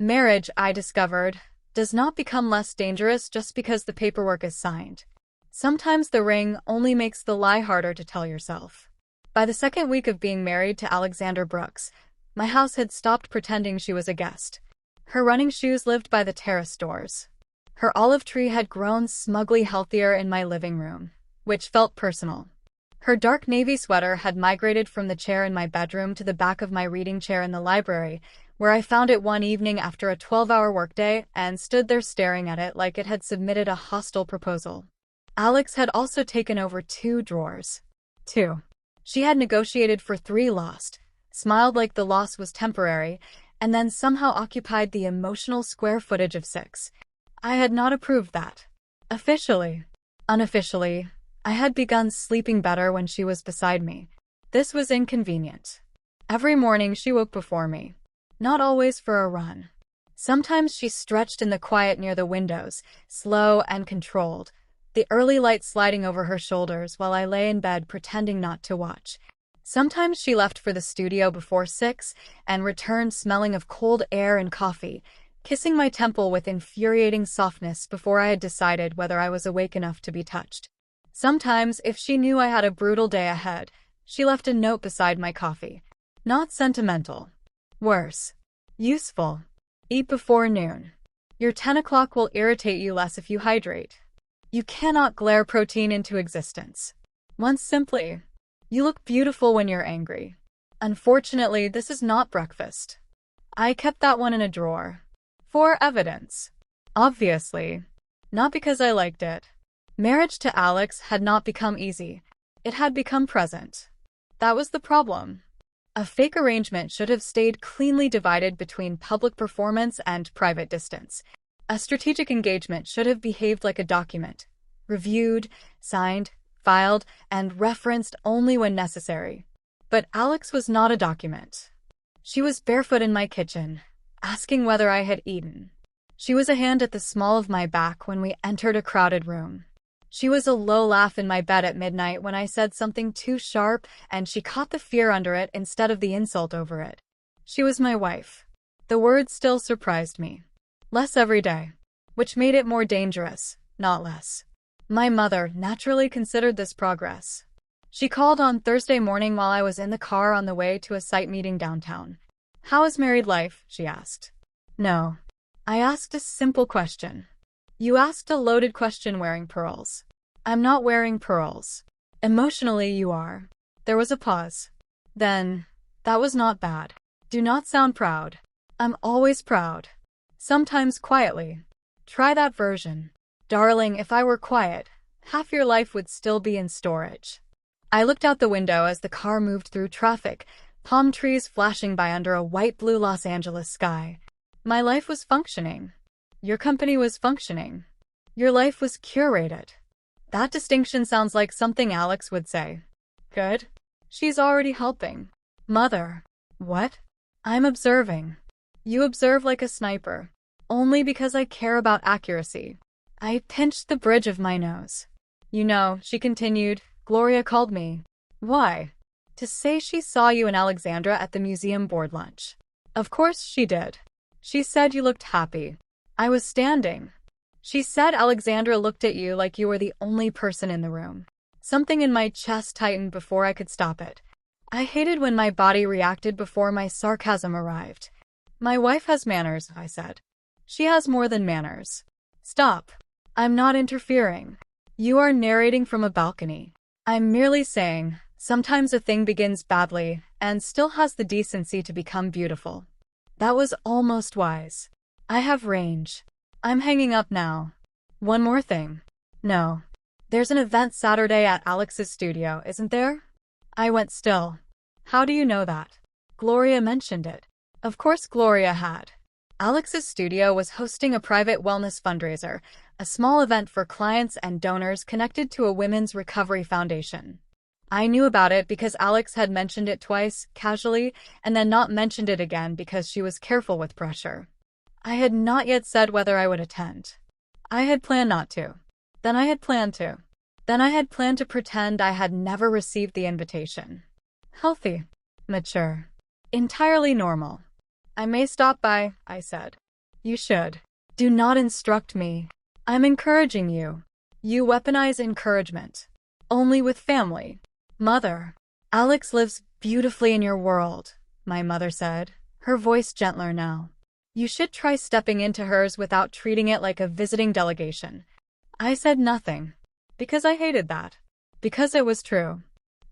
Marriage, I discovered, does not become less dangerous just because the paperwork is signed. Sometimes the ring only makes the lie harder to tell yourself. By the second week of being married to Alexander Brooks, my house had stopped pretending she was a guest. Her running shoes lived by the terrace doors. Her olive tree had grown smugly healthier in my living room, which felt personal. Her dark navy sweater had migrated from the chair in my bedroom to the back of my reading chair in the library, where I found it one evening after a 12-hour workday and stood there staring at it like it had submitted a hostile proposal. Alex had also taken over 2 drawers. 2. She had negotiated for 3 lost, smiled like the loss was temporary, and then somehow occupied the emotional square footage of 6. I had not approved that. Officially. Unofficially, I had begun sleeping better when she was beside me. This was inconvenient. Every morning she woke before me. Not always for a run. Sometimes she stretched in the quiet near the windows, slow and controlled, the early light sliding over her shoulders while I lay in bed pretending not to watch. Sometimes she left for the studio before 6 and returned smelling of cold air and coffee, kissing my temple with infuriating softness before I had decided whether I was awake enough to be touched. Sometimes, if she knew I had a brutal day ahead, she left a note beside my coffee. Not sentimental. Worse. Useful. Eat before noon. Your 10 o'clock will irritate you less if you hydrate. You cannot glare protein into existence. Once simply, you look beautiful when you're angry. Unfortunately, this is not breakfast. I kept that one in a drawer. For evidence. Obviously. Not because I liked it. Marriage to Alex had not become easy. It had become present. That was the problem. A fake arrangement should have stayed cleanly divided between public performance and private distance. A strategic engagement should have behaved like a document, reviewed, signed, filed, and referenced only when necessary. But Alex was not a document. She was barefoot in my kitchen, asking whether I had eaten. She was a hand at the small of my back when we entered a crowded room. She was a low laugh in my bed at midnight when I said something too sharp, and she caught the fear under it instead of the insult over it. She was my wife. The word still surprised me. Less every day. Which made it more dangerous, not less. My mother naturally considered this progress. She called on Thursday morning while I was in the car on the way to a site meeting downtown. "How is married life?" she asked. No. I asked a simple question. You asked a loaded question wearing pearls. I'm not wearing pearls. Emotionally, you are. There was a pause. Then, that was not bad. Do not sound proud. I'm always proud. Sometimes quietly. Try that version. Darling, if I were quiet, half your life would still be in storage. I looked out the window as the car moved through traffic, palm trees flashing by under a white-blue Los Angeles sky. My life was functioning. Your company was functioning. Your life was curated. That distinction sounds like something Alex would say. Good. She's already helping. Mother. What? I'm observing. You observe like a sniper. Only because I care about accuracy. I pinched the bridge of my nose. You know, she continued, Gloria called me. Why? To say she saw you and Alexandra at the museum board lunch. Of course she did. She said you looked happy. I was standing. She said Alexandra looked at you like you were the only person in the room. Something in my chest tightened before I could stop it. I hated when my body reacted before my sarcasm arrived. My wife has manners, I said. She has more than manners. Stop. I'm not interfering. You are narrating from a balcony. I'm merely saying, sometimes a thing begins badly and still has the decency to become beautiful. That was almost wise. I have range. I'm hanging up now. One more thing. No. There's an event Saturday at Alex's studio, isn't there? I went still. How do you know that? Gloria mentioned it. Of course Gloria had. Alex's studio was hosting a private wellness fundraiser, a small event for clients and donors connected to a women's recovery foundation. I knew about it because Alex had mentioned it twice, casually, and then not mentioned it again because she was careful with pressure. I had not yet said whether I would attend. I had planned not to. Then I had planned to. Then I had planned to pretend I had never received the invitation. Healthy. Mature. Entirely normal. I may stop by, I said. You should. Do not instruct me. I'm encouraging you. You weaponize encouragement. Only with family. Mother. Alex lives beautifully in your world, my mother said, her voice gentler now. You should try stepping into hers without treating it like a visiting delegation. I said nothing. Because I hated that. Because it was true.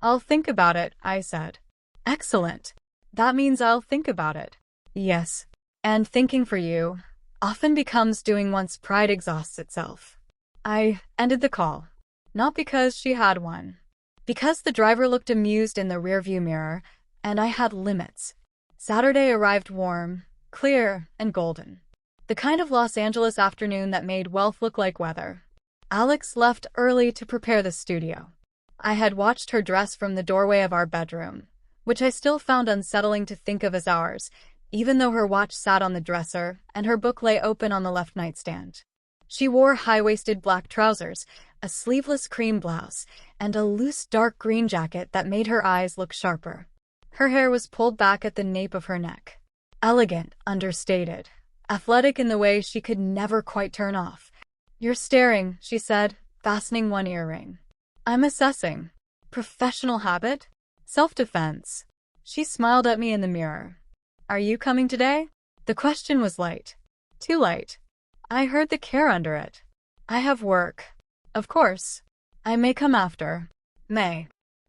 I'll think about it, I said. Excellent. That means I'll think about it. Yes. And thinking for you often becomes doing once pride exhausts itself. I ended the call. Not because she had one. Because the driver looked amused in the rearview mirror, and I had limits. Saturday arrived warm, clear, and golden. The kind of Los Angeles afternoon that made wealth look like weather. Alex left early to prepare the studio. I had watched her dress from the doorway of our bedroom, which I still found unsettling to think of as ours, even though her watch sat on the dresser and her book lay open on the left nightstand. She wore high-waisted black trousers, a sleeveless cream blouse, and a loose dark green jacket that made her eyes look sharper. Her hair was pulled back at the nape of her neck. Elegant, understated, athletic in the way she could never quite turn off. You're staring, she said, fastening one earring. I'm assessing. Professional habit? Self-defense. She smiled at me in the mirror. Are you coming today? The question was light. Too light. I heard the care under it. I have work. Of course. I may come after. May.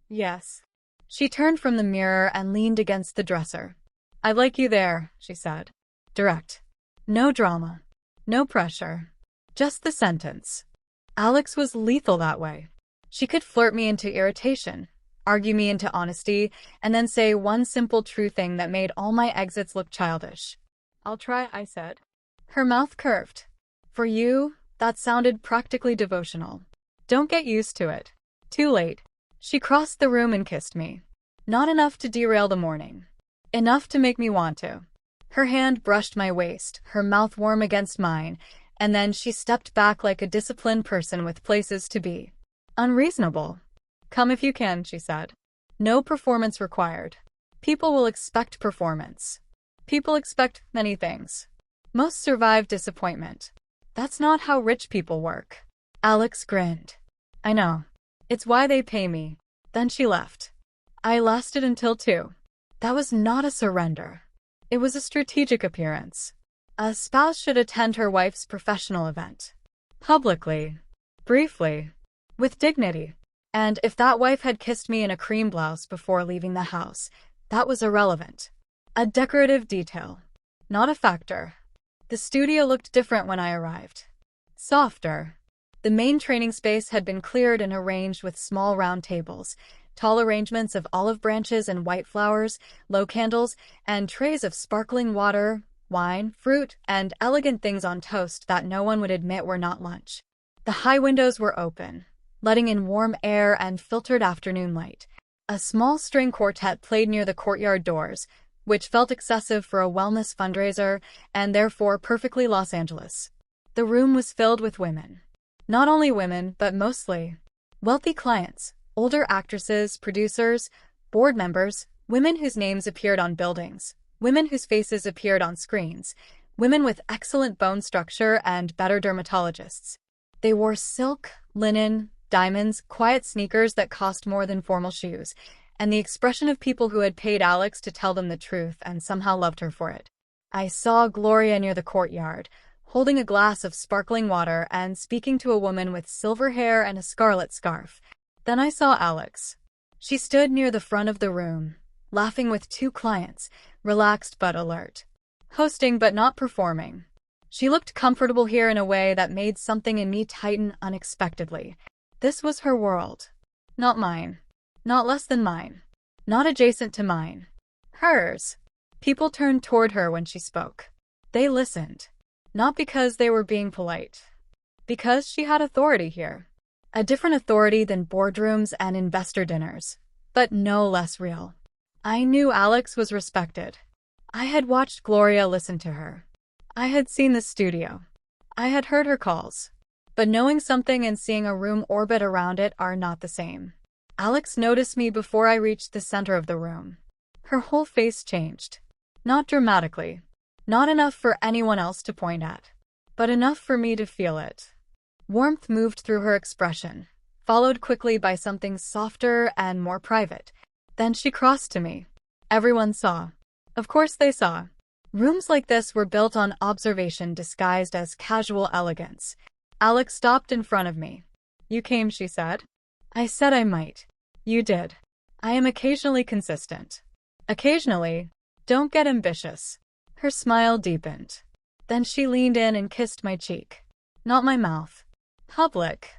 Yes. She turned from the mirror and leaned against the dresser. I like you there, she said. Direct. No drama. No pressure. Just the sentence. Alex was lethal that way. She could flirt me into irritation, argue me into honesty, and then say one simple true thing that made all my exits look childish. I'll try, I said. Her mouth curved. For you, that sounded practically devotional. Don't get used to it. Too late. She crossed the room and kissed me. Not enough to derail the morning. Enough to make me want to. Her hand brushed my waist, her mouth warm against mine, and then she stepped back like a disciplined person with places to be. Unreasonable. Come if you can, she said. No performance required. People will expect performance. People expect many things. Most survive disappointment. That's not how rich people work. Alex grinned. I know. It's why they pay me. Then she left. I lasted until 2. That was not a surrender. It was a strategic appearance. A spouse should attend her wife's professional event. Publicly. Briefly. With dignity. And if that wife had kissed me in a cream blouse before leaving the house, that was irrelevant. A decorative detail. Not a factor. The studio looked different when I arrived. Softer. The main training space had been cleared and arranged with small round tables, tall arrangements of olive branches and white flowers, low candles, and trays of sparkling water, wine, fruit, and elegant things on toast that no one would admit were not lunch. The high windows were open, letting in warm air and filtered afternoon light. A small string quartet played near the courtyard doors, which felt excessive for a wellness fundraiser and therefore perfectly Los Angeles. The room was filled with women. Not only women, but mostly wealthy clients, older actresses, producers, board members, women whose names appeared on buildings, women whose faces appeared on screens, women with excellent bone structure and better dermatologists. They wore silk, linen, diamonds, quiet sneakers that cost more than formal shoes, and the expression of people who had paid Alex to tell them the truth and somehow loved her for it. I saw Gloria near the courtyard, holding a glass of sparkling water and speaking to a woman with silver hair and a scarlet scarf. Then I saw Alex. She stood near the front of the room, laughing with 2 clients, relaxed but alert. Hosting but not performing. She looked comfortable here in a way that made something in me tighten unexpectedly. This was her world. Not mine. Not less than mine. Not adjacent to mine. Hers. People turned toward her when she spoke. They listened. Not because they were being polite. Because she had authority here. A different authority than boardrooms and investor dinners, but no less real. I knew Alex was respected. I had watched Gloria listen to her. I had seen the studio. I had heard her calls. But knowing something and seeing a room orbit around it are not the same. Alex noticed me before I reached the center of the room. Her whole face changed. Not dramatically. Not enough for anyone else to point at, but enough for me to feel it. Warmth moved through her expression, followed quickly by something softer and more private. Then she crossed to me. Everyone saw. Of course they saw. Rooms like this were built on observation disguised as casual elegance. Alex stopped in front of me. You came, she said. I said I might. You did. I am occasionally consistent. Occasionally. Don't get ambitious. Her smile deepened. Then she leaned in and kissed my cheek. Not my mouth. Public.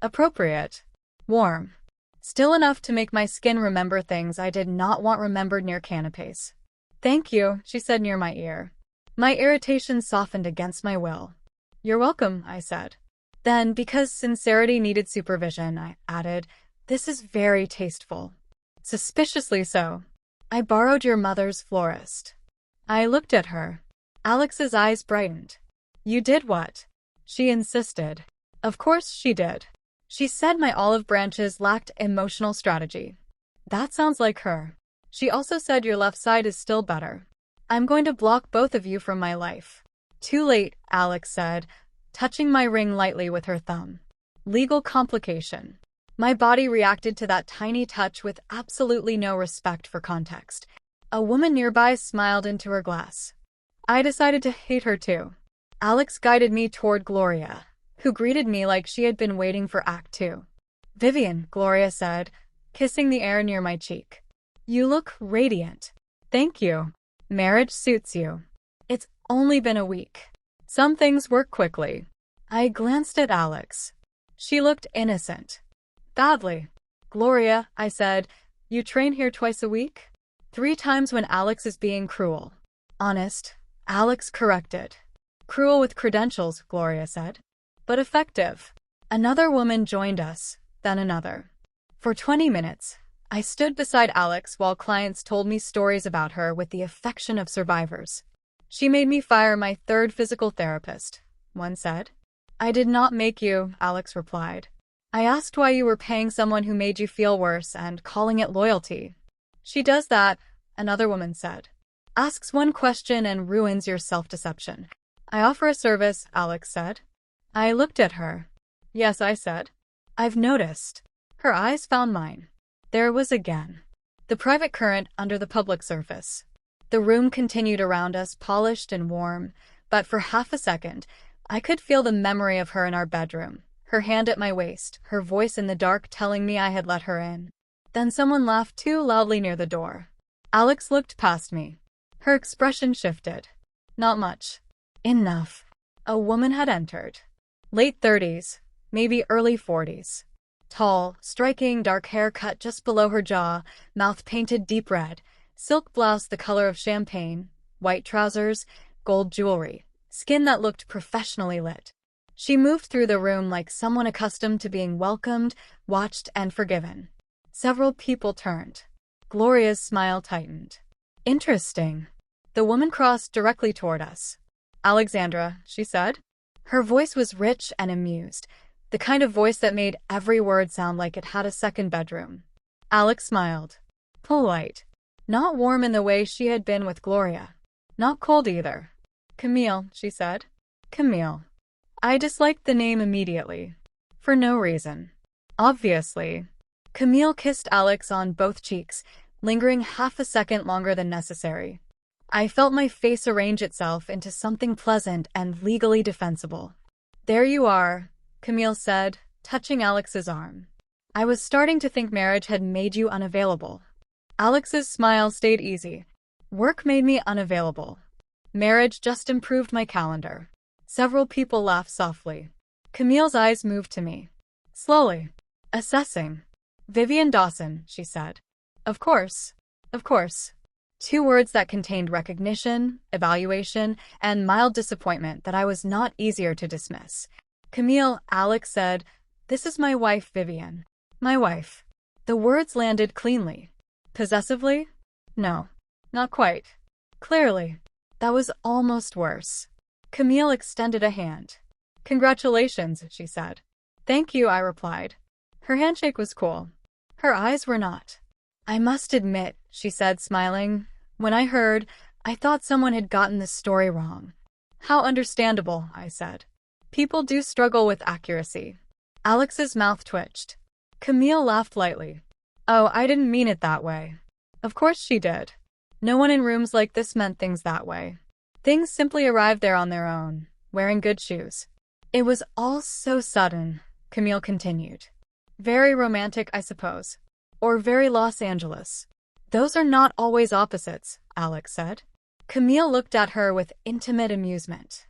Appropriate. Warm. Still enough to make my skin remember things I did not want remembered near canapes. Thank you, she said near my ear. My irritation softened against my will. You're welcome, I said. Then, because sincerity needed supervision, I added, this is very tasteful. Suspiciously so. I borrowed your mother's florist. I looked at her. Alex's eyes brightened. You did what? She insisted. Of course she did. She said my olive branches lacked emotional strategy. That sounds like her. She also said your left side is still better. I'm going to block both of you from my life. Too late, Alex said, touching my ring lightly with her thumb. Legal complication. My body reacted to that tiny touch with absolutely no respect for context. A woman nearby smiled into her glass. I decided to hate her too. Alex guided me toward Gloria, who greeted me like she had been waiting for Act 2. Vivian, Gloria said, kissing the air near my cheek. You look radiant. Thank you. Marriage suits you. It's only been a week. Some things work quickly. I glanced at Alex. She looked innocent. Badly. Gloria, I said, you train here twice a week? 3 times when Alex is being cruel. Honest, Alex corrected. Cruel with credentials, Gloria said. But effective. Another woman joined us, then another. For 20 minutes, I stood beside Alex while clients told me stories about her with the affection of survivors. She made me fire my 3rd physical therapist, one said. I did not make you, Alex replied. I asked why you were paying someone who made you feel worse and calling it loyalty. She does that, another woman said. Asks one question and ruins your self-deception. I offer a service, Alex said. I looked at her. Yes, I said. I've noticed. Her eyes found mine. There it was again. The private current under the public surface. The room continued around us, polished and warm, but for half a second, I could feel the memory of her in our bedroom, her hand at my waist, her voice in the dark telling me I had let her in. Then someone laughed too loudly near the door. Alex looked past me. Her expression shifted. Not much. Enough. A woman had entered. Late 30s, maybe early 40s. Tall, striking, dark hair cut just below her jaw, mouth painted deep red, silk blouse the color of champagne, white trousers, gold jewelry, skin that looked professionally lit. She moved through the room like someone accustomed to being welcomed, watched, and forgiven. Several people turned. Gloria's smile tightened. Interesting. The woman crossed directly toward us. Alexandra, she said. Her voice was rich and amused, the kind of voice that made every word sound like it had a second bedroom. Alex smiled. Polite. Not warm in the way she had been with Gloria. Not cold either. Camille, she said. Camille. I disliked the name immediately. For no reason. Obviously. Camille kissed Alex on both cheeks, lingering half a second longer than necessary. I felt my face arrange itself into something pleasant and legally defensible. There you are, Camille said, touching Alex's arm. I was starting to think marriage had made you unavailable. Alex's smile stayed easy. Work made me unavailable. Marriage just improved my calendar. Several people laughed softly. Camille's eyes moved to me. Slowly. Assessing. Vivian Dawson, she said. Of course. Of course. 2 words that contained recognition, evaluation, and mild disappointment that I was not easier to dismiss. Camille, Alex said, this is my wife, Vivian. My wife. The words landed cleanly. Possessively? No. Not quite. Clearly. That was almost worse. Camille extended a hand. Congratulations, she said. Thank you, I replied. Her handshake was cool. Her eyes were not. I must admit, she said, smiling, when I heard, I thought someone had gotten this story wrong. How understandable, I said. People do struggle with accuracy. Alex's mouth twitched. Camille laughed lightly. Oh, I didn't mean it that way. Of course she did. No one in rooms like this meant things that way. Things simply arrived there on their own, wearing good shoes. It was all so sudden, Camille continued. Very romantic, I suppose. Or very Los Angeles. Those are not always opposites, Alex said. Camille looked at her with intimate amusement.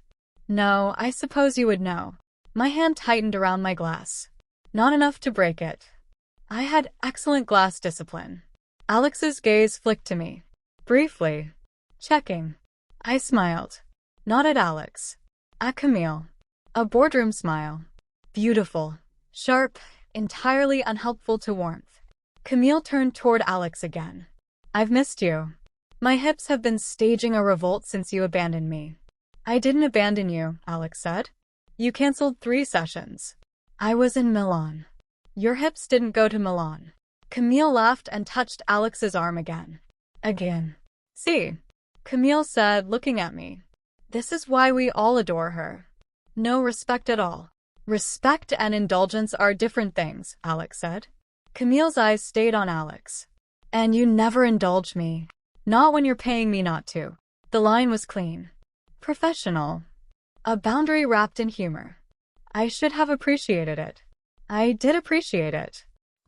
No, I suppose you would know. My hand tightened around my glass. Not enough to break it. I had excellent glass discipline. Alex's gaze flicked to me. Briefly. Checking. I smiled. Not at Alex. At Camille. A boardroom smile. Beautiful. Sharp. Entirely unhelpful to warmth. Camille turned toward Alex again. I've missed you. My hips have been staging a revolt since you abandoned me. I didn't abandon you, Alex said. You canceled 3 sessions. I was in Milan. Your hips didn't go to Milan. Camille laughed and touched Alex's arm again. Again. See, Camille said, looking at me. This is why we all adore her. No respect at all. Respect and indulgence are different things, Alex said. Camille's eyes stayed on Alex. And you never indulge me. Not when you're paying me not to. The line was clean. Professional. A boundary wrapped in humor. I should have appreciated it. I did appreciate it.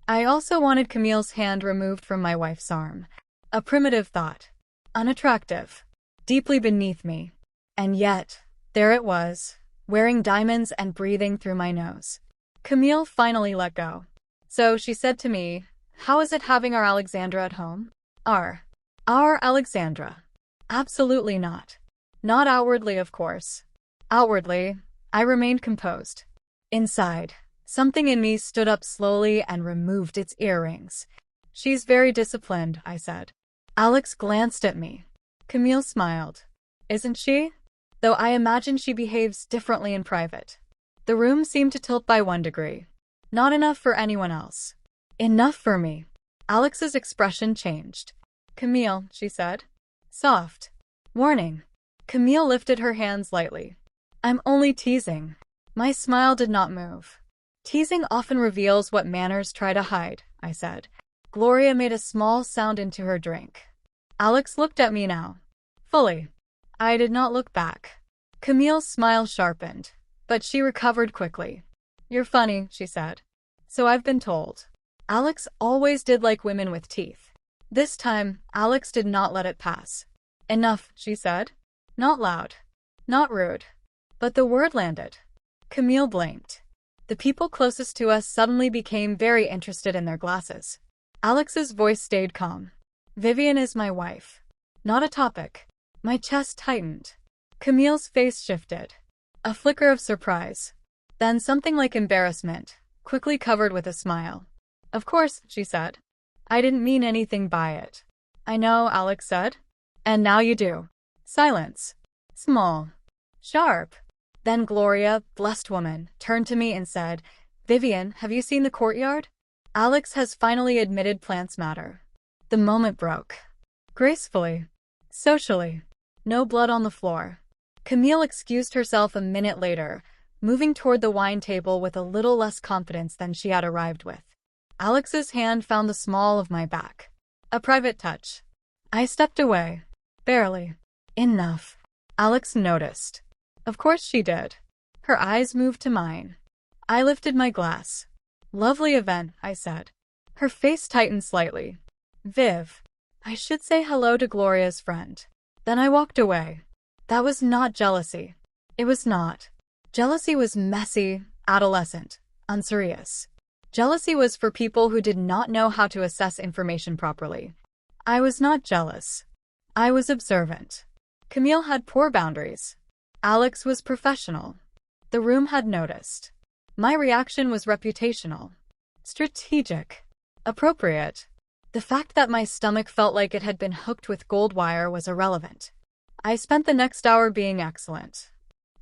I also wanted Camille's hand removed from my wife's arm. A primitive thought. Unattractive. Deeply beneath me. And yet, there it was, wearing diamonds and breathing through my nose. Camille finally let go. So she said to me, how is it having our Alexandra at home? Our Alexandra. Absolutely not. Not outwardly, of course. Outwardly, I remained composed. Inside, something in me stood up slowly and removed its earrings. She's very disciplined, I said. Alex glanced at me. Camille smiled. Isn't she? Though I imagine she behaves differently in private. The room seemed to tilt by 1 degree. Not enough for anyone else. Enough for me. Alex's expression changed. Camille, she said. Soft. Warning. Camille lifted her hands lightly. I'm only teasing. My smile did not move. Teasing often reveals what manners try to hide, I said. Gloria made a small sound into her drink. Alex looked at me now. Fully. I did not look back. Camille's smile sharpened, but she recovered quickly. You're funny, she said. So I've been told. Alex always did like women with teeth. This time, Alex did not let it pass. Enough, she said. Not loud. Not rude. But the word landed. Camille blinked. The people closest to us suddenly became very interested in their glasses. Alex's voice stayed calm. Vivian is my wife. Not a topic. My chest tightened. Camille's face shifted. A flicker of surprise. Then something like embarrassment, quickly covered with a smile. Of course, she said. I didn't mean anything by it. I know, Alex said. And now you do. Silence. Small. Sharp. Then Gloria, blessed woman, turned to me and said, Vivian, have you seen the courtyard? Alex has finally admitted plants matter. The moment broke. Gracefully. Socially. No blood on the floor. Camille excused herself a minute later, moving toward the wine table with a little less confidence than she had arrived with. Alex's hand found the small of my back. A private touch. I stepped away. Barely. Enough. Alex noticed. Of course she did. Her eyes moved to mine. I lifted my glass. Lovely event, I said. Her face tightened slightly. Viv. I should say hello to Gloria's friend. Then I walked away. That was not jealousy. It was not. Jealousy was messy, adolescent, unserious. Jealousy was for people who did not know how to assess information properly. I was not jealous. I was observant. Camille had poor boundaries. Alex was professional. The room had noticed. My reaction was reputational. Strategic. Appropriate. The fact that my stomach felt like it had been hooked with gold wire was irrelevant. I spent the next hour being excellent.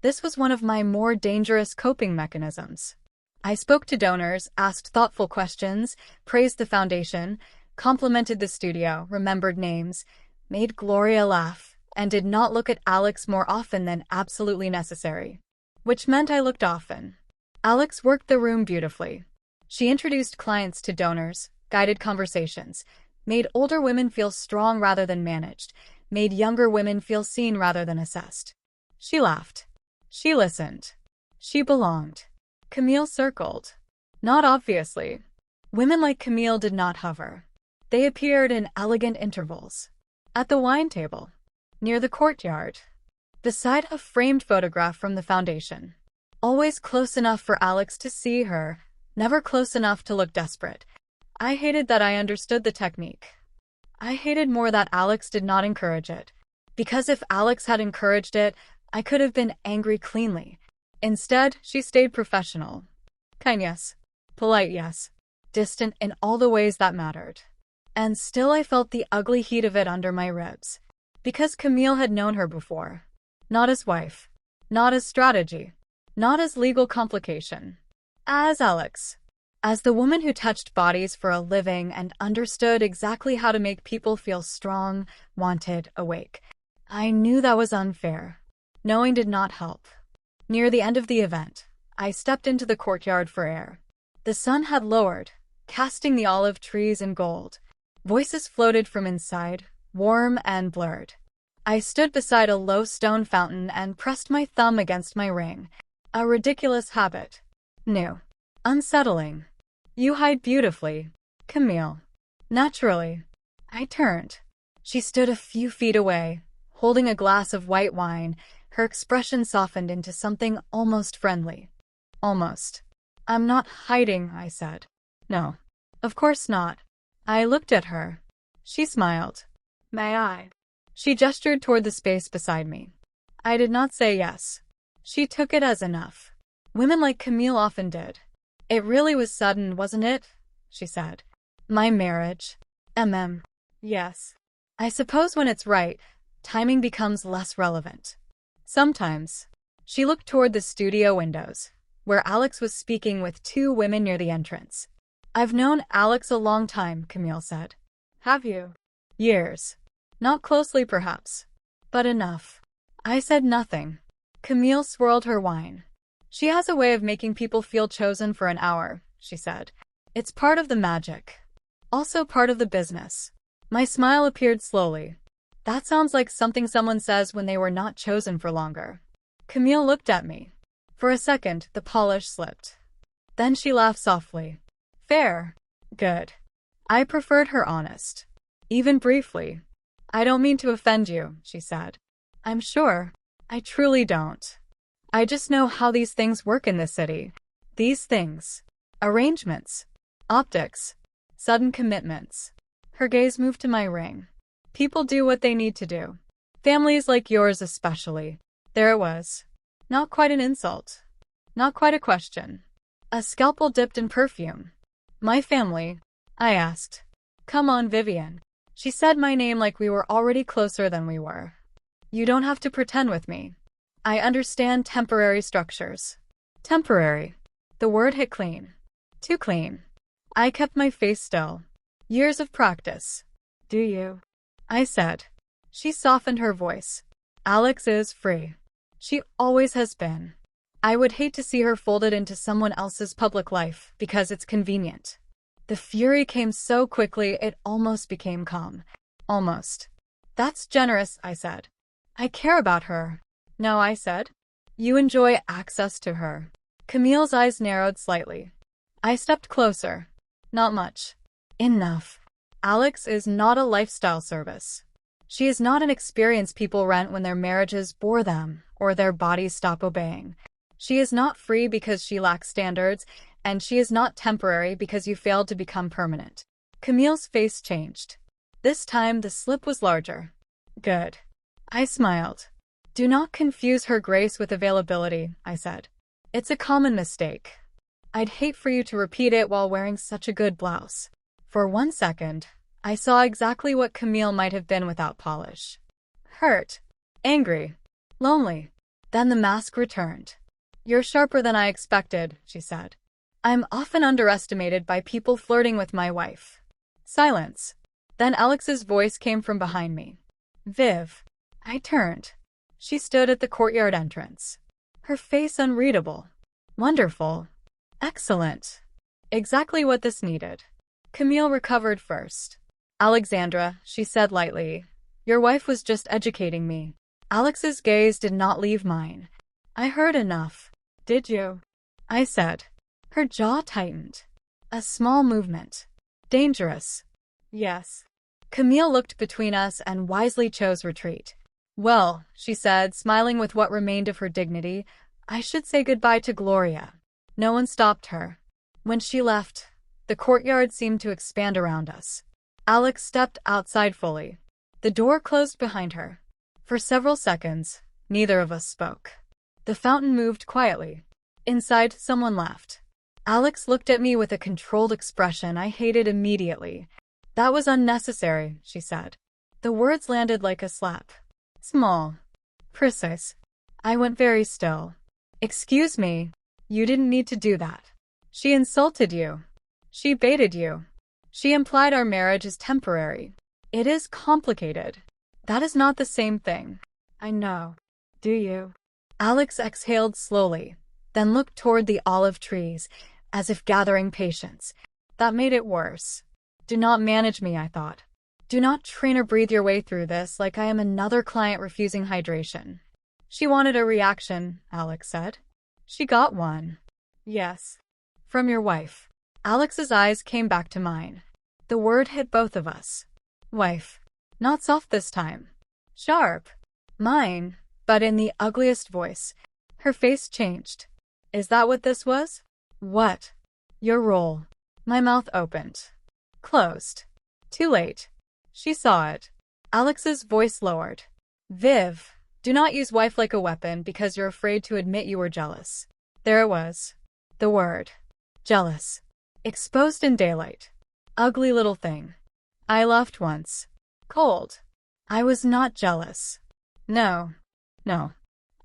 This was one of my more dangerous coping mechanisms. I spoke to donors, asked thoughtful questions, praised the foundation, complimented the studio, remembered names, made Gloria laugh, and did not look at Alex more often than absolutely necessary. Which meant I looked often. Alex worked the room beautifully. She introduced clients to donors, guided conversations, made older women feel strong rather than managed, made younger women feel seen rather than assessed. She laughed. She listened. She belonged. Camille circled. Not obviously. Women like Camille did not hover. They appeared in elegant intervals. At the wine table. Near the courtyard. Beside a framed photograph from the foundation. Always close enough for Alex to see her, never close enough to look desperate. I hated that I understood the technique. I hated more that Alex did not encourage it. Because if Alex had encouraged it, I could have been angry cleanly. Instead, she stayed professional. Kind yes. Polite yes. Distant in all the ways that mattered. And still I felt the ugly heat of it under my ribs. Because Camille had known her before. Not as wife. Not as strategy. Not as legal complication. As Alex. As the woman who touched bodies for a living and understood exactly how to make people feel strong, wanted, awake. I knew that was unfair. Knowing did not help. Near the end of the event, I stepped into the courtyard for air. The sun had lowered, casting the olive trees in gold. Voices floated from inside, warm and blurred. I stood beside a low stone fountain and pressed my thumb against my ring. A ridiculous habit. New. Unsettling. You hide beautifully, Camille. Naturally. I turned. She stood a few feet away, holding a glass of white wine. Her expression softened into something almost friendly. Almost. I'm not hiding, I said. No. Of course not. I looked at her. She smiled. May I? She gestured toward the space beside me. I did not say yes. She took it as enough. Women like Camille often did. It really was sudden, wasn't it? She said. My marriage. Yes. I suppose when it's right, timing becomes less relevant. Sometimes. She looked toward the studio windows, where Alex was speaking with two women near the entrance. I've known Alex a long time, Camille said. Have you? Years. Not closely, perhaps. But enough. I said nothing. Camille swirled her wine. She has a way of making people feel chosen for an hour, she said. It's part of the magic. Also part of the business. My smile appeared slowly. That sounds like something someone says when they were not chosen for longer. Camille looked at me. For a second, the polish slipped. Then she laughed softly. Fair. Good. I preferred her honest. Even briefly. I don't mean to offend you, she said. I'm sure. I truly don't. I just know how these things work in this city. These things. Arrangements. Optics. Sudden commitments. Her gaze moved to my ring. People do what they need to do. Families like yours especially. There it was. Not quite an insult. Not quite a question. A scalpel dipped in perfume. My family? I asked. Come on, Vivian. She said my name like we were already closer than we were. You don't have to pretend with me. I understand temporary structures. Temporary. The word hit clean. Too clean. I kept my face still. Years of practice. Do you? I said. She softened her voice. Alex is free. She always has been. I would hate to see her folded into someone else's public life because it's convenient. The fury came so quickly it almost became calm. Almost. That's generous, I said. I care about her. No, I said. You enjoy access to her. Camille's eyes narrowed slightly. I stepped closer. Not much. Enough. Alex is not a lifestyle service. She is not an experience people rent when their marriages bore them or their bodies stop obeying. She is not free because she lacks standards, and she is not temporary because you failed to become permanent. Camille's face changed. This time the slip was larger. Good. I smiled. Do not confuse her grace with availability, I said. It's a common mistake. I'd hate for you to repeat it while wearing such a good blouse. For 1 second, I saw exactly what Camille might have been without polish. Hurt. Angry. Lonely. Then the mask returned. You're sharper than I expected, she said. I'm often underestimated by people flirting with my wife. Silence. Then Alex's voice came from behind me. Viv. I turned. She stood at the courtyard entrance. Her face unreadable. Wonderful. Excellent. Exactly what this needed. Camille recovered first. Alexandra, she said lightly, your wife was just educating me. Alex's gaze did not leave mine. I heard enough. Did you? I said. Her jaw tightened. A small movement. Dangerous. Yes. Camille looked between us and wisely chose retreat. Well, she said, smiling with what remained of her dignity, I should say goodbye to Gloria. No one stopped her. When she left, the courtyard seemed to expand around us. Alex stepped outside fully. The door closed behind her. For several seconds, neither of us spoke. The fountain moved quietly. Inside, someone laughed. Alex looked at me with a controlled expression I hated immediately. That was unnecessary, she said. The words landed like a slap. Small. Precise. I went very still. Excuse me. You didn't need to do that. She insulted you. She baited you. She implied our marriage is temporary. It is complicated. That is not the same thing. I know. Do you? Alex exhaled slowly, then looked toward the olive trees, as if gathering patience. That made it worse. Do not manage me, I thought. Do not train or breathe your way through this like I am another client refusing hydration. She wanted a reaction, Alex said. She got one. Yes. From your wife. Alex's eyes came back to mine. The word hit both of us. Wife. Not soft this time. Sharp. Mine, but in the ugliest voice. Her face changed. Is that what this was? What? Your role. My mouth opened. Closed. Too late. She saw it. Alex's voice lowered. Viv, do not use wife like a weapon because you're afraid to admit you were jealous. There it was. The word. Jealous. Exposed in daylight. Ugly little thing. I laughed once. Cold. I was not jealous. No. No.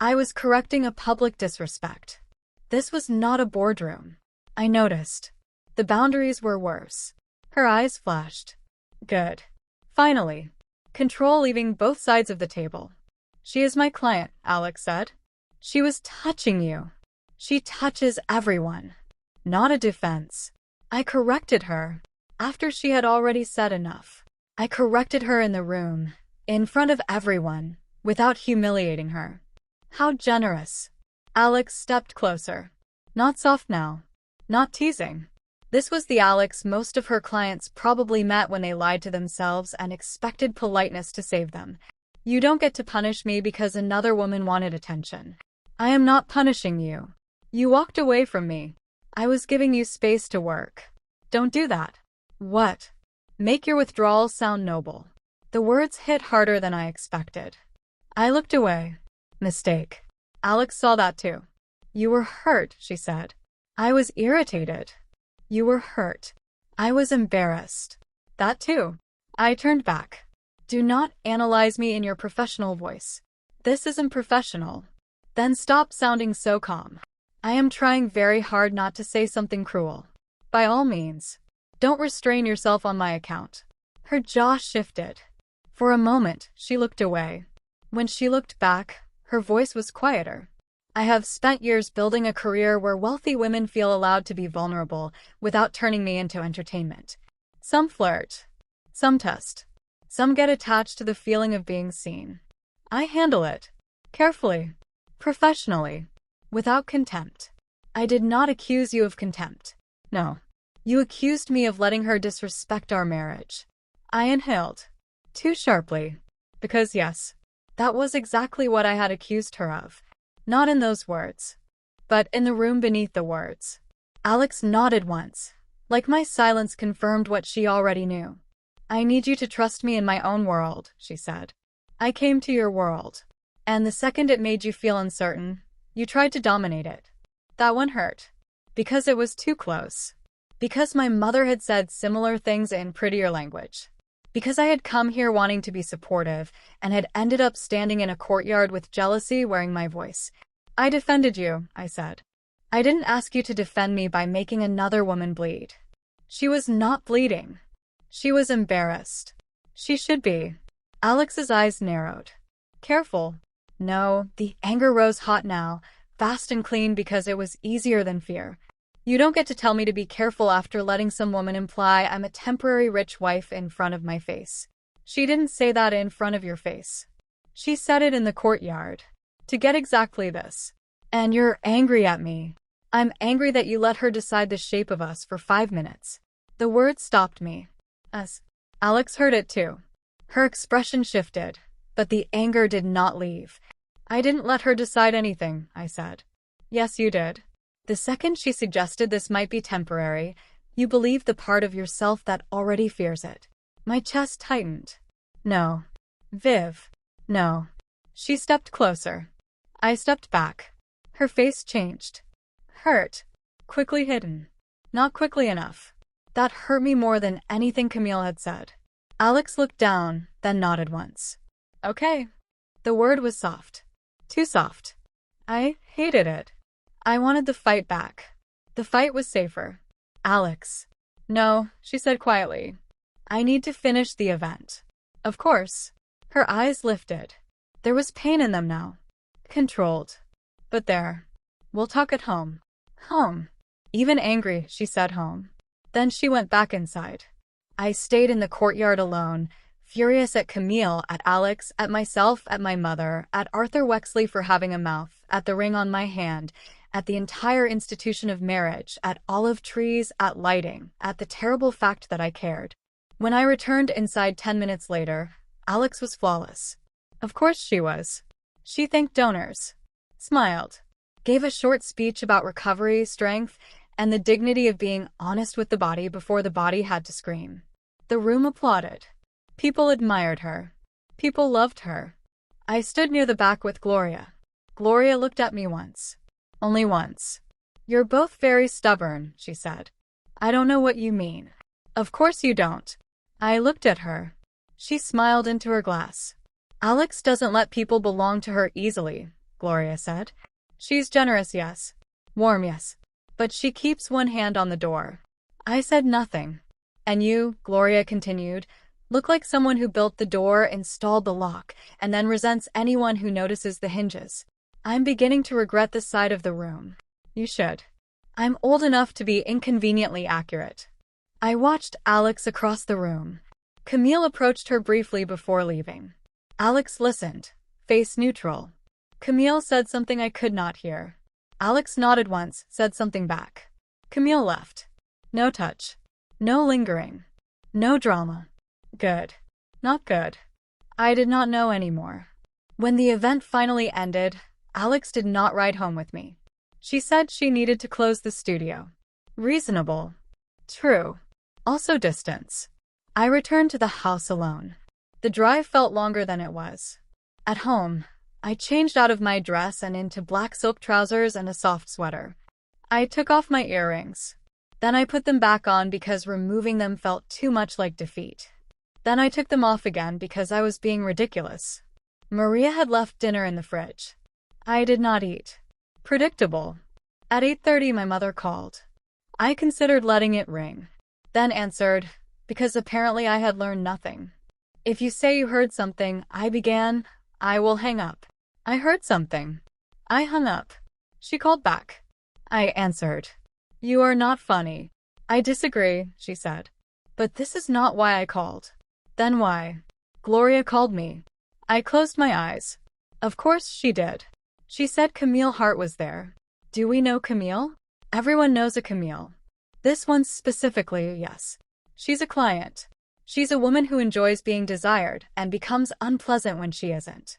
I was correcting a public disrespect. This was not a boardroom. I noticed. The boundaries were worse. Her eyes flashed. Good. Finally. Control leaving both sides of the table. She is my client, Alex said. She was touching you. She touches everyone. Not a defense. I corrected her. After she had already said enough. I corrected her in the room, in front of everyone, without humiliating her. How generous. Alex stepped closer. Not soft now. Not teasing. This was the Alex most of her clients probably met when they lied to themselves and expected politeness to save them. You don't get to punish me because another woman wanted attention. I am not punishing you. You walked away from me. I was giving you space to work. Don't do that. What? Make your withdrawal sound noble. The words hit harder than I expected. I looked away. Mistake. Alex saw that too. You were hurt, she said. I was irritated. You were hurt. I was embarrassed. That too. I turned back. Do not analyze me in your professional voice. This isn't professional. Then stop sounding so calm. I am trying very hard not to say something cruel. By all means. Don't restrain yourself on my account. Her jaw shifted. For a moment, she looked away. When she looked back, her voice was quieter. I have spent years building a career where wealthy women feel allowed to be vulnerable without turning me into entertainment. Some flirt. Some test. Some get attached to the feeling of being seen. I handle it. Carefully. Professionally. Without contempt. I did not accuse you of contempt. No. You accused me of letting her disrespect our marriage. I inhaled. Too sharply. Because yes, that was exactly what I had accused her of. Not in those words. But in the room beneath the words. Alex nodded once. Like my silence confirmed what she already knew. I need you to trust me in my own world, she said. I came to your world. And the second it made you feel uncertain, you tried to dominate it. That one hurt. Because it was too close. Because my mother had said similar things in prettier language. Because I had come here wanting to be supportive and had ended up standing in a courtyard with jealousy wearing my voice. I defended you, I said. I didn't ask you to defend me by making another woman bleed. She was not bleeding. She was embarrassed. She should be. Alex's eyes narrowed. Careful. No, the anger rose hot now, fast and clean because it was easier than fear. You don't get to tell me to be careful after letting some woman imply I'm a temporary rich wife in front of my face. She didn't say that in front of your face. She said it in the courtyard. To get exactly this. And you're angry at me. I'm angry that you let her decide the shape of us for 5 minutes. The word stopped me. Alex heard it too. Her expression shifted, but the anger did not leave. I didn't let her decide anything, I said. Yes, you did. The second she suggested this might be temporary, you believed the part of yourself that already fears it. My chest tightened. No. Viv. No. She stepped closer. I stepped back. Her face changed. Hurt. Quickly hidden. Not quickly enough. That hurt me more than anything Camille had said. Alex looked down, then nodded once. Okay. The word was soft. Too soft. I hated it. I wanted the fight back. The fight was safer. Alex. No, she said quietly. I need to finish the event. Of course. Her eyes lifted. There was pain in them now. Controlled. But there. We'll talk at home. Home. Even angry, she said home. Then she went back inside. I stayed in the courtyard alone, furious at Camille, at Alex, at myself, at my mother, at Arthur Wexley for having a mouth, at the ring on my hand, at the entire institution of marriage, at olive trees, at lighting, at the terrible fact that I cared. When I returned inside 10 minutes later, Alex was flawless. Of course she was. She thanked donors, smiled, gave a short speech about recovery, strength, and the dignity of being honest with the body before the body had to scream. The room applauded. People admired her. People loved her. I stood near the back with Gloria. Gloria looked at me once. Only once. You're both very stubborn, she said. I don't know what you mean. Of course you don't. I looked at her. She smiled into her glass. Alex doesn't let people belong to her easily, Gloria said. She's generous, yes. Warm, yes. But she keeps one hand on the door. I said nothing. And you, Gloria continued, look like someone who built the door, installed the lock, and then resents anyone who notices the hinges. I'm beginning to regret this side of the room. You should. I'm old enough to be inconveniently accurate. I watched Alex across the room. Camille approached her briefly before leaving. Alex listened, face neutral. Camille said something I could not hear. Alex nodded once, said something back. Camille left. No touch. No lingering. No drama. Good. Not good. I did not know anymore. When the event finally ended, Alex did not ride home with me. She said she needed to close the studio. Reasonable. True. Also distance. I returned to the house alone. The drive felt longer than it was. At home, I changed out of my dress and into black silk trousers and a soft sweater. I took off my earrings. Then I put them back on because removing them felt too much like defeat. Then I took them off again because I was being ridiculous. Maria had left dinner in the fridge. I did not eat. Predictable. At 8:30 my mother called. I considered letting it ring. Then answered, because apparently I had learned nothing. If you say you heard something, I began, I will hang up. I heard something. I hung up. She called back. I answered. You are not funny. I disagree, she said. But this is not why I called. Then why? Gloria called me. I closed my eyes. Of course she did. She said Camille Hart was there. Do we know Camille? Everyone knows a Camille. This one specifically, yes. She's a client. She's a woman who enjoys being desired and becomes unpleasant when she isn't.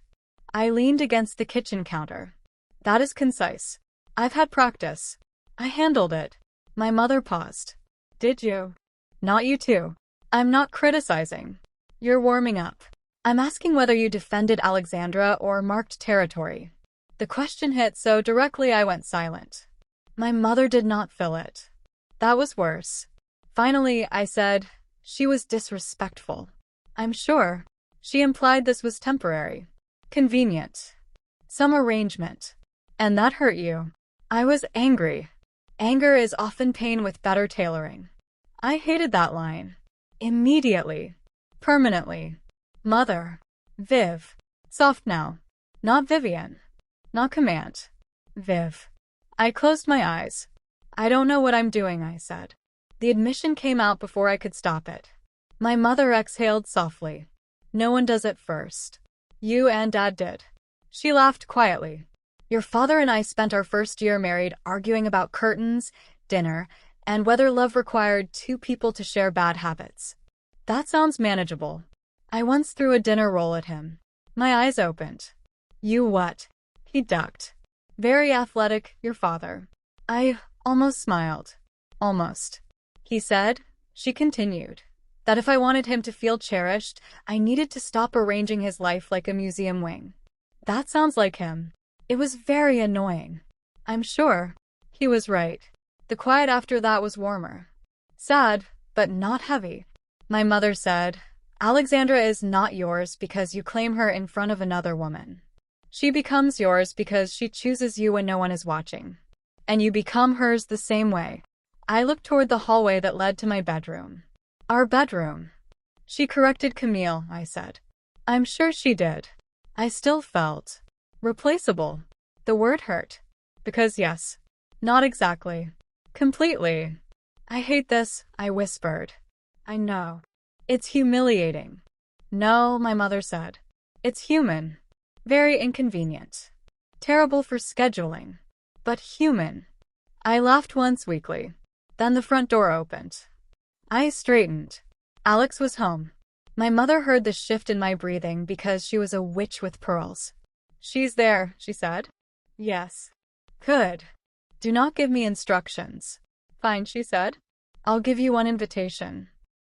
I leaned against the kitchen counter. That is concise. I've had practice. I handled it. My mother paused. Did you? Not you too. I'm not criticizing. You're warming up. I'm asking whether you defended Alexandra or marked territory. The question hit so directly I went silent. My mother did not fill it. That was worse. Finally, I said, she was disrespectful. I'm sure. She implied this was temporary. Convenient. Some arrangement. And that hurt you. I was angry. Anger is often pain with better tailoring. I hated that line. Immediately. Permanently. Mother. Viv. Soft now. Not Vivian. Not command. Viv. I closed my eyes. I don't know what I'm doing, I said. The admission came out before I could stop it. My mother exhaled softly. No one does it first. You and Dad did. She laughed quietly. Your father and I spent our first year married arguing about curtains, dinner, and whether love required two people to share bad habits. That sounds manageable. I once threw a dinner roll at him. My eyes opened. You what? He ducked. Very athletic, your father. I almost smiled. Almost. He said, she continued, that if I wanted him to feel cherished, I needed to stop arranging his life like a museum wing. That sounds like him. It was very annoying. I'm sure. He was right. The quiet after that was warmer. Sad, but not heavy. My mother said, Alexandra is not yours because you claim her in front of another woman. She becomes yours because she chooses you when no one is watching. And you become hers the same way. I looked toward the hallway that led to my bedroom. Our bedroom. She corrected Camille, I said. I'm sure she did. I still felt replaceable. The word hurt. Because yes. Not exactly. Completely. I hate this, I whispered. I know. It's humiliating. No, my mother said. It's human. Very inconvenient. Terrible for scheduling. But human. I laughed once weakly. Then the front door opened. I straightened. Alex was home. My mother heard the shift in my breathing because she was a witch with pearls. She's there, she said. Yes. Good. Do not give me instructions. Fine, she said. I'll give you one invitation.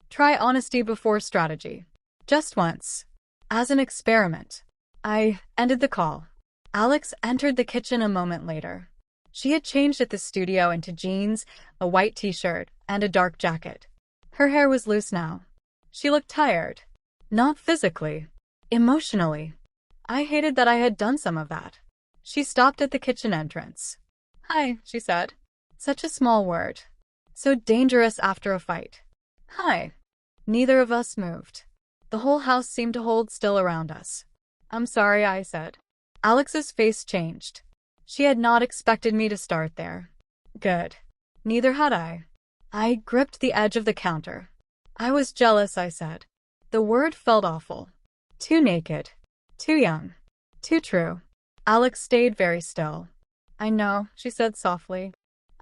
Try honesty before strategy. Just once. As an experiment. I ended the call. Alex entered the kitchen a moment later. She had changed at the studio into jeans, a white t-shirt, and a dark jacket. Her hair was loose now. She looked tired. Not physically. Emotionally. I hated that I had done some of that. She stopped at the kitchen entrance. Hi, she said. Such a small word. So dangerous after a fight. Hi. Neither of us moved. The whole house seemed to hold still around us. I'm sorry, I said. Alex's face changed. She had not expected me to start there. Good. Neither had I. I gripped the edge of the counter. I was jealous, I said. The word felt awful. Too naked. Too young. Too true. Alex stayed very still. I know, she said softly.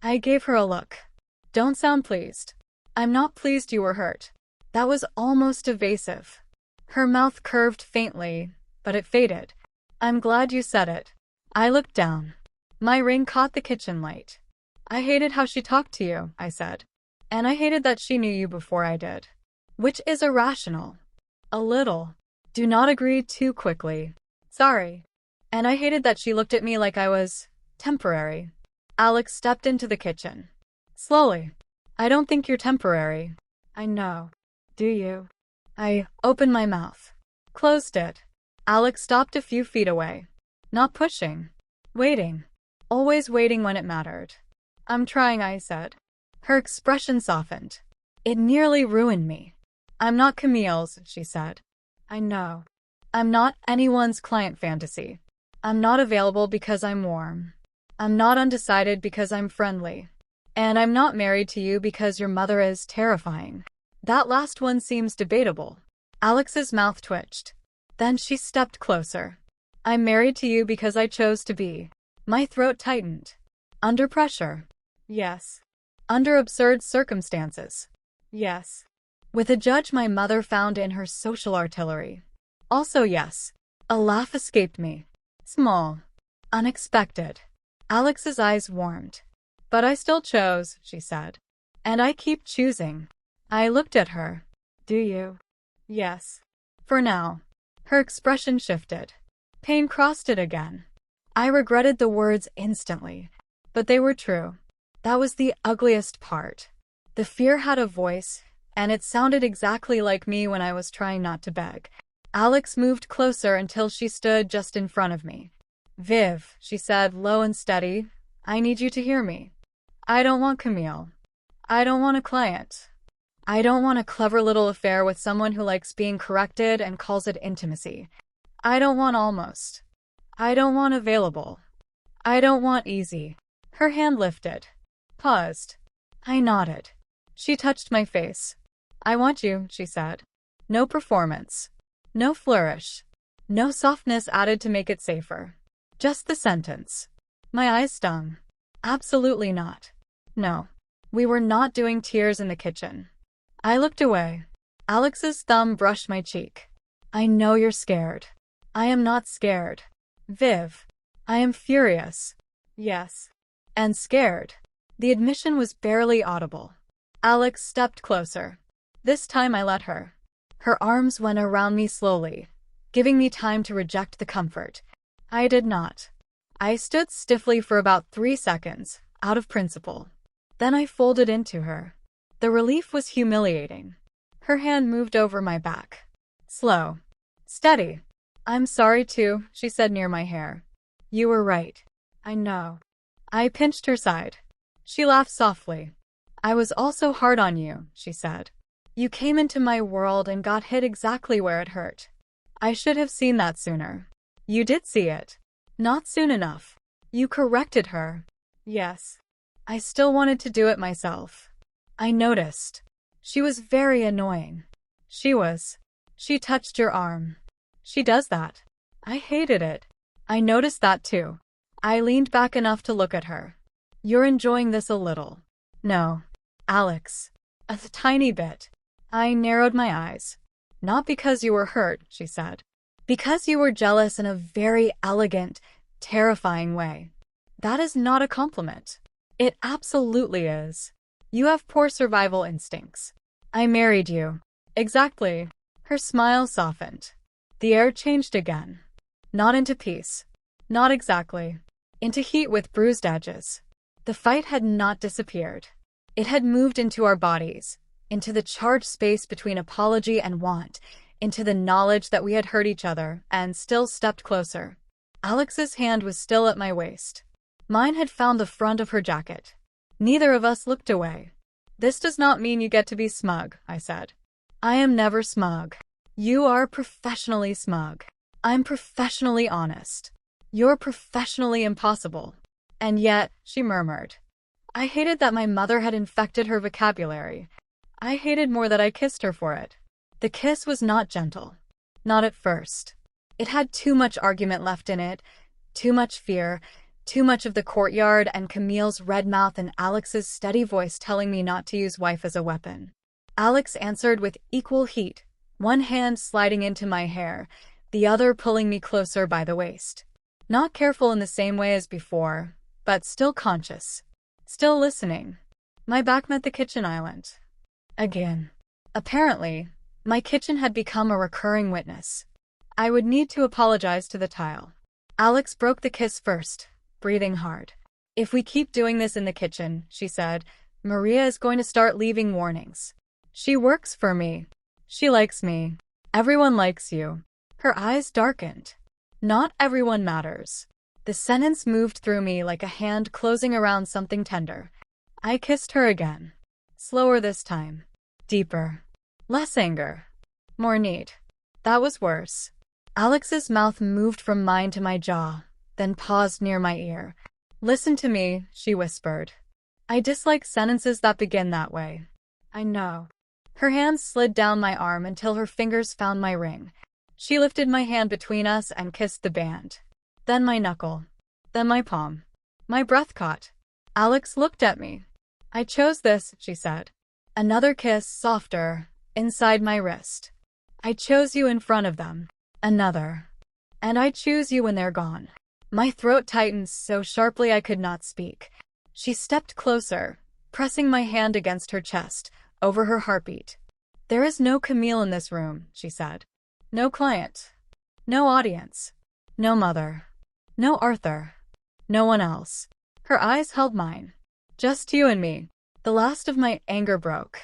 I gave her a look. Don't sound pleased. I'm not pleased you were hurt. That was almost evasive. Her mouth curved faintly, but it faded. I'm glad you said it. I looked down. My ring caught the kitchen light. I hated how she talked to you, I said. And I hated that she knew you before I did. Which is irrational. A little. Do not agree too quickly. Sorry. And I hated that she looked at me like I was temporary. Alex stepped into the kitchen. Slowly. I don't think you're temporary. I know. Do you? I opened my mouth. Closed it. Alex stopped a few feet away. Not pushing. Waiting. Always waiting when it mattered. I'm trying, I said. Her expression softened. It nearly ruined me. I'm not Camille's, she said. I know. I'm not anyone's client fantasy. I'm not available because I'm warm. I'm not undecided because I'm friendly. And I'm not married to you because your mother is terrifying. That last one seems debatable. Alex's mouth twitched. Then she stepped closer. I'm married to you because I chose to be. My throat tightened. Under pressure. Yes. Under absurd circumstances. Yes. With a judge my mother found in her social artillery. Also yes. A laugh escaped me. Small. Unexpected. Alex's eyes warmed. But I still chose, she said. And I keep choosing. I looked at her. Do you? Yes. For now. Her expression shifted. Pain crossed it again. I regretted the words instantly. But they were true. That was the ugliest part. The fear had a voice, and it sounded exactly like me when I was trying not to beg. Alex moved closer until she stood just in front of me. Viv, she said, low and steady, I need you to hear me. I don't want Camille. I don't want a client. I don't want a clever little affair with someone who likes being corrected and calls it intimacy. I don't want almost. I don't want available. I don't want easy. Her hand lifted. Paused. I nodded. She touched my face. I want you, she said. No performance. No flourish. No softness added to make it safer. Just the sentence. My eyes stung. Absolutely not. No. We were not doing tears in the kitchen. I looked away. Alex's thumb brushed my cheek. I know you're scared. I am not scared. Viv. I am furious. Yes. And scared. The admission was barely audible. Alex stepped closer. This time I let her. Her arms went around me slowly, giving me time to reject the comfort. I did not. I stood stiffly for about 3 seconds, out of principle. Then I folded into her. The relief was humiliating. Her hand moved over my back. Slow. Steady. I'm sorry too, she said near my hair. You were right. I know. I pinched her side. She laughed softly. I was also hard on you, she said. You came into my world and got hit exactly where it hurt. I should have seen that sooner. You did see it. Not soon enough. You corrected her. Yes. I still wanted to do it myself. I noticed. She was very annoying. She touched your arm. She does that. I hated it. I noticed that too. I leaned back enough to look at her. You're enjoying this a little. No. Alex. A tiny bit. I narrowed my eyes. Not because you were hurt, she said. Because you were jealous in a very elegant, terrifying way. That is not a compliment. It absolutely is. You have poor survival instincts. I married you. Exactly. Her smile softened. The air changed again. Not into peace. Not exactly. Into heat with bruised edges. The fight had not disappeared. It had moved into our bodies, into the charged space between apology and want, into the knowledge that we had hurt each other and still stepped closer. Alex's hand was still at my waist. Mine had found the front of her jacket. Neither of us looked away. This does not mean you get to be smug, I said. I am never smug. You are professionally smug. I'm professionally honest. You're professionally impossible. And yet, she murmured. I hated that my mother had infected her vocabulary. I hated more that I kissed her for it. The kiss was not gentle. Not at first. It had too much argument left in it, too much fear, too much of the courtyard and Camille's red mouth and Alex's steady voice telling me not to use wife as a weapon. Alex answered with equal heat, one hand sliding into my hair, the other pulling me closer by the waist. Not careful in the same way as before, but still conscious. Still listening. My back met the kitchen island. Again. Apparently, my kitchen had become a recurring witness. I would need to apologize to the tile. Alex broke the kiss first, breathing hard. If we keep doing this in the kitchen, she said, Maria is going to start leaving warnings. She works for me. She likes me. Everyone likes you. Her eyes darkened. Not everyone matters. The sentence moved through me like a hand closing around something tender. I kissed her again. Slower this time. Deeper. Less anger. More need. That was worse. Alex's mouth moved from mine to my jaw, then paused near my ear. Listen to me, she whispered. I dislike sentences that begin that way. I know. Her hand slid down my arm until her fingers found my ring. She lifted my hand between us and kissed the band. Then my knuckle. Then my palm. My breath caught. Alex looked at me. I chose this, she said. Another kiss, softer, inside my wrist. I chose you in front of them. Another. And I choose you when they're gone. My throat tightened so sharply I could not speak. She stepped closer, pressing my hand against her chest, over her heartbeat. There is no Camille in this room, she said. No client. No audience. No mother. No Arthur. No one else. Her eyes held mine. Just you and me. The last of my anger broke.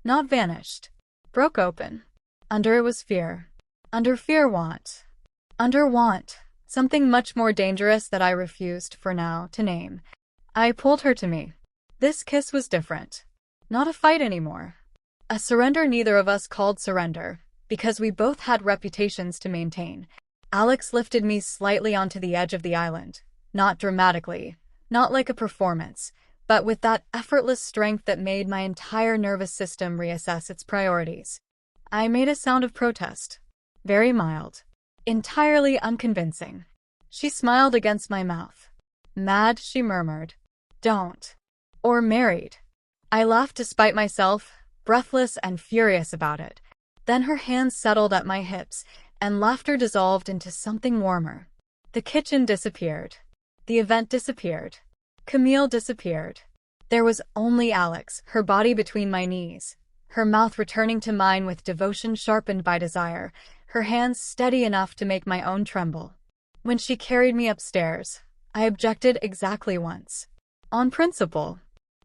Not vanished. Broke open. Under it was fear. Under fear, want. Under want. Something much more dangerous that I refused, for now, to name. I pulled her to me. This kiss was different. Not a fight anymore. A surrender neither of us called surrender, because we both had reputations to maintain. Alex lifted me slightly onto the edge of the island, not dramatically, not like a performance, but with that effortless strength that made my entire nervous system reassess its priorities. I made a sound of protest. Very mild. Entirely unconvincing. She smiled against my mouth. Mad, she murmured. Don't. Or married. I laughed despite myself, breathless and furious about it. Then her hands settled at my hips, and laughter dissolved into something warmer. The kitchen disappeared. The event disappeared. Camille disappeared. There was only Alex, her body between my knees, her mouth returning to mine with devotion sharpened by desire, her hands steady enough to make my own tremble. When she carried me upstairs, I objected exactly once. On principle,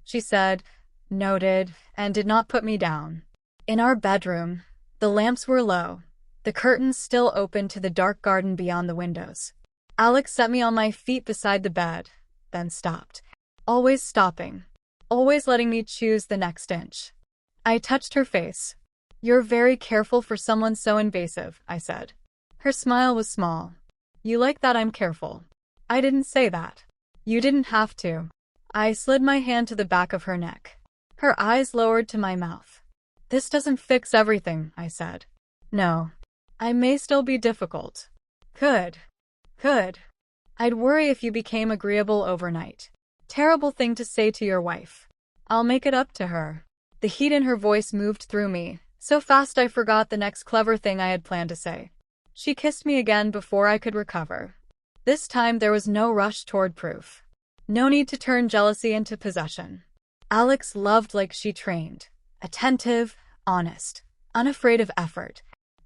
she said, noted, and did not put me down. In our bedroom, the lamps were low, the curtains still open to the dark garden beyond the windows. Alex set me on my feet beside the bed, then stopped. Always stopping. Always letting me choose the next inch. I touched her face. You're very careful for someone so invasive, I said. Her smile was small. You like that I'm careful. I didn't say that. You didn't have to. I slid my hand to the back of her neck. Her eyes lowered to my mouth. This doesn't fix everything, I said. No. I may still be difficult. Could. I'd worry if you became agreeable overnight. Terrible thing to say to your wife. I'll make it up to her. The heat in her voice moved through me, so fast I forgot the next clever thing I had planned to say. She kissed me again before I could recover. This time there was no rush toward proof. No need to turn jealousy into possession. Alex loved like she trained. Attentive, honest, unafraid of effort.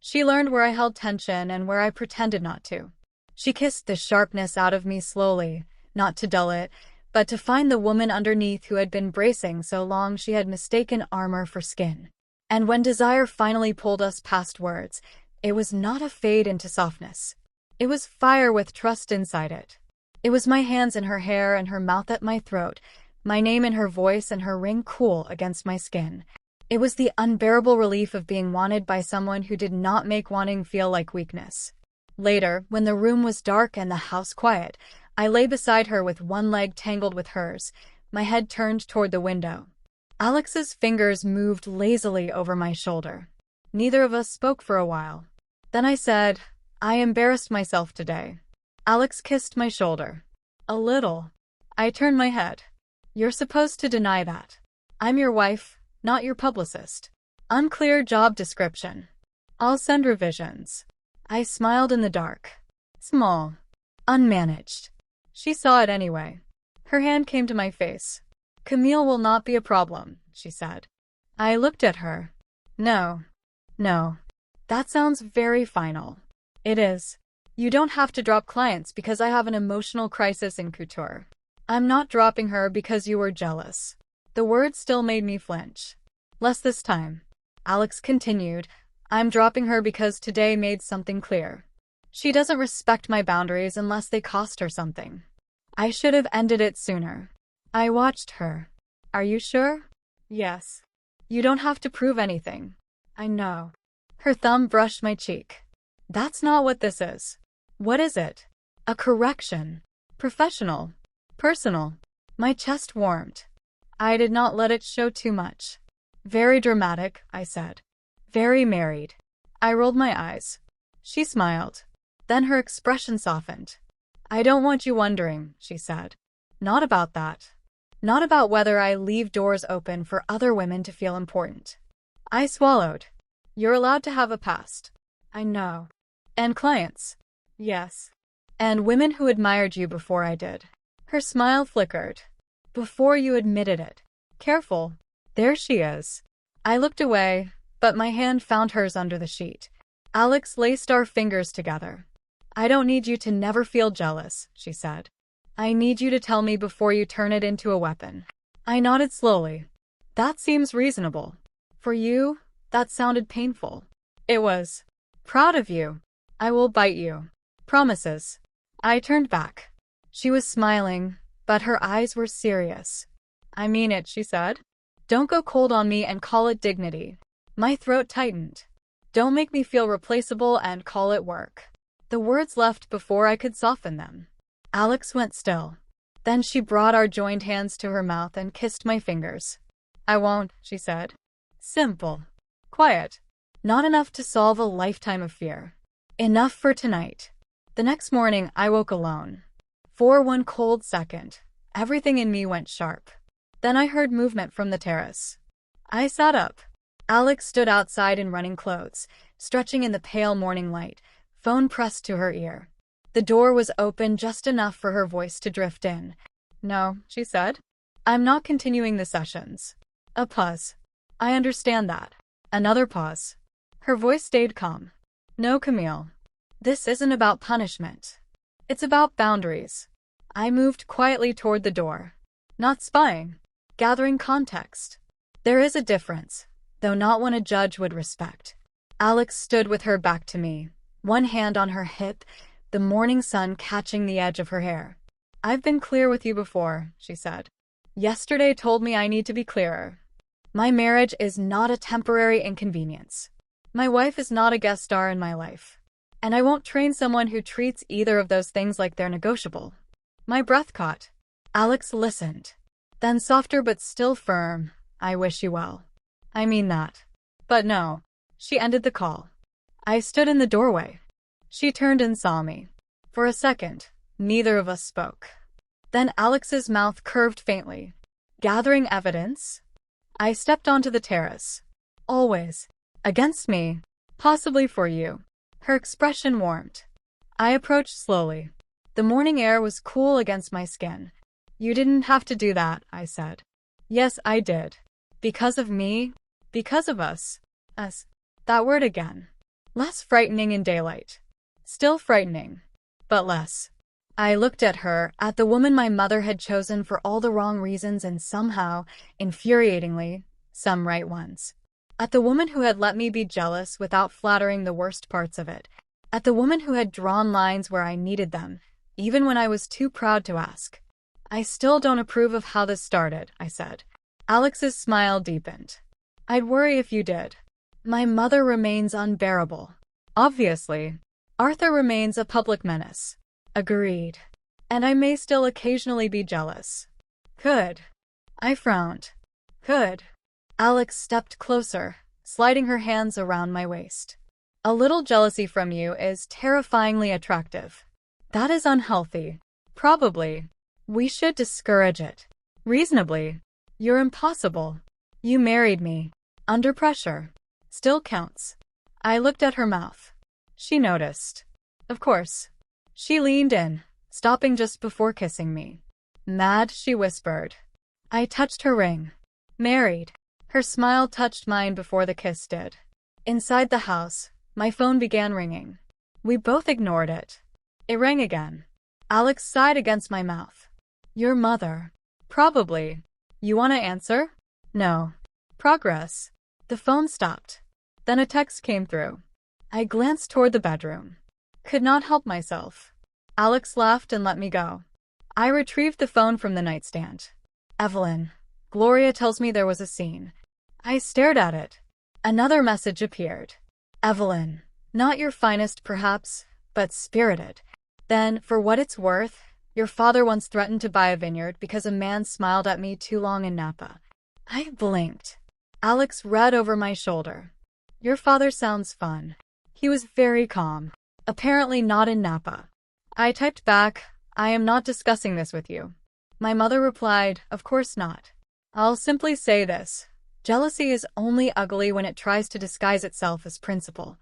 She learned where I held tension and where I pretended not to. She kissed the sharpness out of me slowly, not to dull it, but to find the woman underneath who had been bracing so long she had mistaken armor for skin. And when desire finally pulled us past words, it was not a fade into softness. It was fire with trust inside it. It was my hands in her hair and her mouth at my throat, my name in her voice and her ring cool against my skin. It was the unbearable relief of being wanted by someone who did not make wanting feel like weakness. Later, when the room was dark and the house quiet, I lay beside her with one leg tangled with hers, my head turned toward the window. Alex's fingers moved lazily over my shoulder. Neither of us spoke for a while. Then I said, I embarrassed myself today. Alex kissed my shoulder. A little. I turned my head. You're supposed to deny that. I'm your wife, not your publicist. Unclear job description. I'll send revisions. I smiled in the dark. Small. Unmanaged. She saw it anyway. Her hand came to my face. Camille will not be a problem, she said. I looked at her. No. That sounds very final. It is. You don't have to drop clients because I have an emotional crisis in couture. I'm not dropping her because you were jealous. The word still made me flinch. Less this time. Alex continued. I'm dropping her because today made something clear. She doesn't respect my boundaries unless they cost her something. I should have ended it sooner. I watched her. Are you sure? Yes. You don't have to prove anything. I know. Her thumb brushed my cheek. That's not what this is. What is it? A correction. Professional. Personal. My chest warmed. I did not let it show too much. Very dramatic, I said. Very married. I rolled my eyes. She smiled. Then her expression softened. I don't want you wondering, she said. Not about that. Not about whether I leave doors open for other women to feel important. I swallowed. You're allowed to have a past. I know. And clients. Yes. And women who admired you before I did. Her smile flickered. Before you admitted it. Careful. There she is. I looked away, but my hand found hers under the sheet. Alex laced our fingers together. I don't need you to never feel jealous, she said. I need you to tell me before you turn it into a weapon. I nodded slowly. That seems reasonable. For you, that sounded painful. It was. Proud of you. I will bite you. Promises. I turned back. She was smiling, but her eyes were serious. I mean it, she said. Don't go cold on me and call it dignity. My throat tightened. Don't make me feel replaceable and call it work. The words left before I could soften them. Alex went still. Then she brought our joined hands to her mouth and kissed my fingers. I won't, she said. Simple. Quiet. Not enough to solve a lifetime of fear. Enough for tonight. The next morning, I woke alone. For one cold second, everything in me went sharp. Then I heard movement from the terrace. I sat up. Alex stood outside in running clothes, stretching in the pale morning light, phone pressed to her ear. The door was open just enough for her voice to drift in. No, she said. I'm not continuing the sessions. A pause. I understand that. Another pause. Her voice stayed calm. No, Camille. This isn't about punishment. It's about boundaries. I moved quietly toward the door. Not spying. Gathering context. There is a difference, though not one a judge would respect. Alex stood with her back to me, one hand on her hip, the morning sun catching the edge of her hair. I've been clear with you before, she said. Yesterday told me I need to be clearer. My marriage is not a temporary inconvenience. My wife is not a guest star in my life. And I won't train someone who treats either of those things like they're negotiable. My breath caught. Alex listened. Then softer but still firm, I wish you well. I mean that. But no. She ended the call. I stood in the doorway. She turned and saw me. For a second, neither of us spoke. Then Alex's mouth curved faintly. Gathering evidence? I stepped onto the terrace. Always. Against me. Possibly for you. Her expression warmed. I approached slowly. The morning air was cool against my skin. You didn't have to do that, I said. Yes, I did. Because of me? Because of us. Us. That word again. Less frightening in daylight. Still frightening. But less. I looked at her, at the woman my mother had chosen for all the wrong reasons and somehow, infuriatingly, some right ones. At the woman who had let me be jealous without flattering the worst parts of it. At the woman who had drawn lines where I needed them, even when I was too proud to ask. I still don't approve of how this started, I said. Alex's smile deepened. I'd worry if you did. My mother remains unbearable. Obviously. Arthur remains a public menace. Agreed. And I may still occasionally be jealous. Could. I frowned. Could. Alex stepped closer, sliding her hands around my waist. A little jealousy from you is terrifyingly attractive. That is unhealthy. Probably. We should discourage it. Reasonably. You're impossible. You married me. Under pressure. Still counts. I looked at her mouth. She noticed. Of course. She leaned in, stopping just before kissing me. Mad, she whispered. I touched her ring. Married. Her smile touched mine before the kiss did. Inside the house, my phone began ringing. We both ignored it. It rang again. Alex sighed against my mouth. Your mother. Probably. You want to answer? No. Progress. The phone stopped. Then a text came through. I glanced toward the bedroom. Could not help myself. Alex laughed and let me go. I retrieved the phone from the nightstand. Evelyn. Gloria tells me there was a scene. I stared at it. Another message appeared. Evelyn. Not your finest, perhaps, but spirited. Then, for what it's worth, your father once threatened to buy a vineyard because a man smiled at me too long in Napa. I blinked. Alex read over my shoulder. Your father sounds fun. He was very calm. Apparently not in Napa. I typed back, I am not discussing this with you. My mother replied, of course not. I'll simply say this. Jealousy is only ugly when it tries to disguise itself as principle.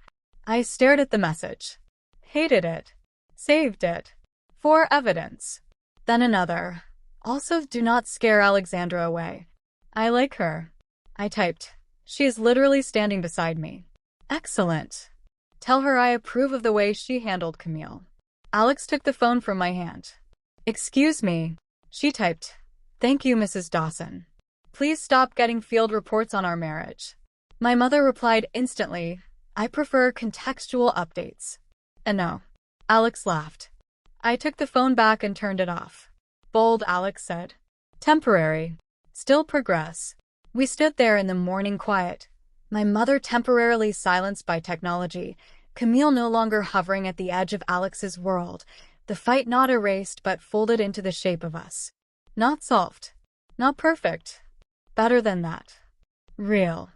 I stared at the message. Hated it. Saved it. For evidence. Then another. Also, do not scare Alexandra away. I like her. I typed. She is literally standing beside me. Excellent. Tell her I approve of the way she handled Camille. Alex took the phone from my hand. Excuse me. She typed. Thank you, Mrs. Dawson. Please stop getting field reports on our marriage. My mother replied instantly, I prefer contextual updates. And no. Alex laughed. I took the phone back and turned it off. Bold, Alex said. Temporary. Still progress. We stood there in the morning quiet. My mother temporarily silenced by technology, Camille no longer hovering at the edge of Alex's world. The fight not erased but folded into the shape of us. Not solved. Not perfect. Better than that. Real.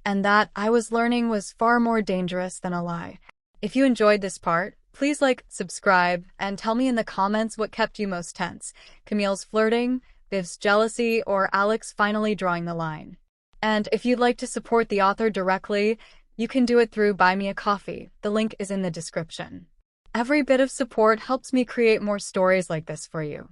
And that, I was learning, was far more dangerous than a lie. If you enjoyed this part, please like, subscribe, and tell me in the comments what kept you most tense. Camille's flirting, Viv's jealousy, or Alex finally drawing the line. And if you'd like to support the author directly, you can do it through Buy Me a Coffee. The link is in the description. Every bit of support helps me create more stories like this for you.